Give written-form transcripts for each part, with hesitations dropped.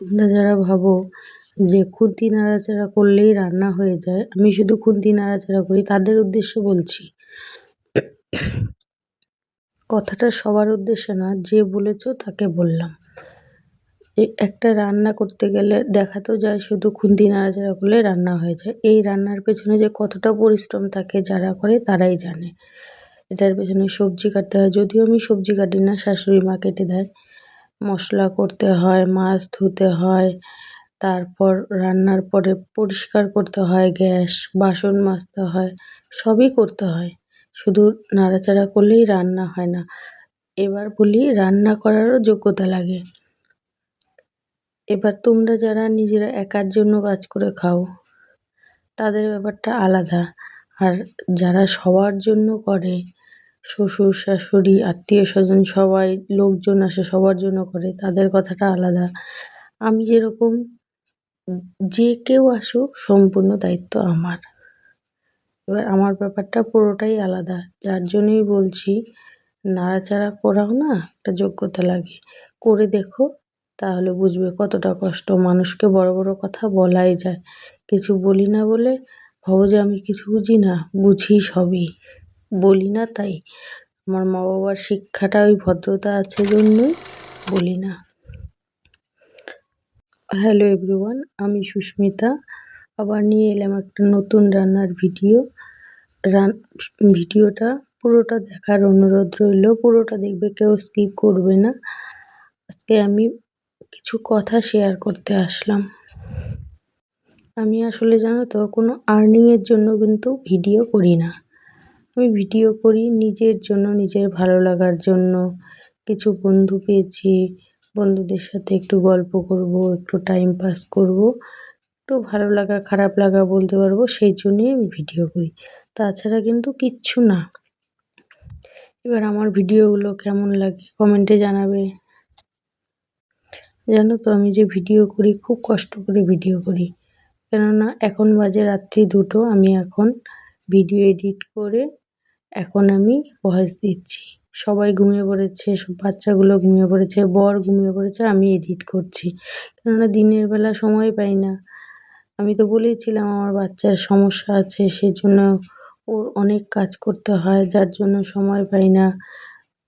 তোমরা যারা ভাবো যে খুন্তি নাড়াচাড়া করলেই রান্না হয়ে যায়, আমি শুধু খুন্তি নাড়াচাড়া করি তাদের উদ্দেশ্যে বলছি। কথাটা সবার উদ্দেশ্যে না, যে বলেছো তাকে বললাম। একটা রান্না করতে গেলে দেখা তো যায় শুধু খুন্তি নাড়াচাড়া করলে রান্না হয়ে যায়। এই রান্নার পেছনে যে কতটা পরিশ্রম থাকে যারা করে তারাই জানে। এটার পেছনে সবজি কাটতে হয়, যদিও আমি সবজি কাটি না, শাশুড়ি মা কেটে দেয়। মশলা করতে হয়, মাছ ধুতে হয়, তারপর রান্নার পরে পরিষ্কার করতে হয় গ্যাস, বাসন মাজতে হয়, সবই করতে হয়। শুধু নাড়াচাড়া করলেই রান্না হয় না। এবার বলি রান্না করারও যোগ্যতা লাগে। এবার তোমরা যারা নিজেরা একার জন্য কাজ করে খাও তাদের ব্যাপারটা আলাদা, আর যারা সবার জন্য করে, শ্বশুর শাশুড়ি আত্মীয় স্বজন সবাই লোকজন আসে সবার জন্য করে, তাদের কথাটা আলাদা। আমি যেরকম, যে কেউ আসুক সম্পূর্ণ দায়িত্ব আমার। এবার আমার ব্যাপারটা পুরোটাই আলাদা, যার জন্যই বলছি নাড়াচাড়া করাও না একটা যোগ্যতা লাগে। করে দেখো, তাহলে বুঝবে কতটা কষ্ট। মানুষকে বড় বড় কথা বলাই যায়, কিছু বলি না বলে ভাবো যে আমি কিছু বুঝি না, বুঝি সবই, বলি না তাই। আমার মা বাবার শিক্ষাটা ওই ভদ্রতা আছে জন্যই বলি না। হ্যালো এভরিওয়ান, আমি সুস্মিতা আবার নিয়ে এলাম একটা নতুন রান্নার ভিডিও। ভিডিওটা পুরোটা দেখার অনুরোধ রইল, পুরোটা দেখবে, কেউ স্কিপ করবে না। আজকে আমি কিছু কথা শেয়ার করতে আসলাম। আমি আসলে জানো তো কোনো আর্নিংয়ের জন্য কিন্তু ভিডিও করি না। আমি ভিডিও করি নিজের জন্য, নিজের ভালো লাগার জন্য। কিছু বন্ধু পেয়েছি, বন্ধুদের সাথে একটু গল্প করব, একটু টাইম পাস করব, একটু ভালো লাগা খারাপ লাগা বলতে পারবো, সেই জন্যই আমি ভিডিও করি, তাছাড়া কিন্তু কিচ্ছু না। এবার আমার ভিডিওগুলো কেমন লাগে কমেন্টে জানাবে। জানো তো আমি যে ভিডিও করি খুব কষ্ট করে ভিডিও করি, কেননা এখন বাজে রাত্রি 2টো, আমি এখন ভিডিও এডিট করে এখন আমি ভয়েস দিচ্ছি। সবাই ঘুমিয়ে পড়েছে, সব বাচ্চাগুলো ঘুমিয়ে পড়েছে, বর ঘুমিয়ে পড়েছে, আমি এডিট করছি, কেননা দিনের বেলা সময় পাই না। আমি তো বলেইছিলাম আমার বাচ্চার সমস্যা আছে, সেই জন্য ওর অনেক কাজ করতে হয়, যার জন্য সময় পাই না।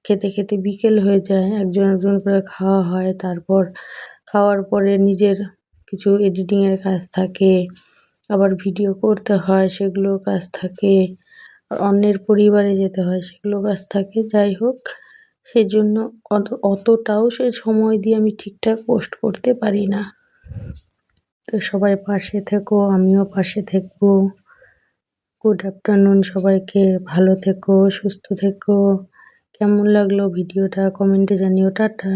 খেতে খেতে বিকেল হয়ে যায়, একজন একজন করে খাওয়া হয়, তারপর খাওয়ার পরে নিজের কিছু এডিটিংয়ের কাজ থাকে, আবার ভিডিও করতে হয় সেগুলোর কাজ থাকে, আর অন্যের পরিবারে যেতে হয় সেগুলো কাজ থাকে। যাই হোক, সেজন্য অতটাও সে সময় দিয়ে আমি ঠিকঠাক পোস্ট করতে পারি না। তো সবাই পাশে থেকো, আমিও পাশে থাকবো। গুড আফটারনুন সবাইকে, ভালো থেকো, সুস্থ থেকো। কেমন লাগলো ভিডিওটা কমেন্টে জানিও। টাটা।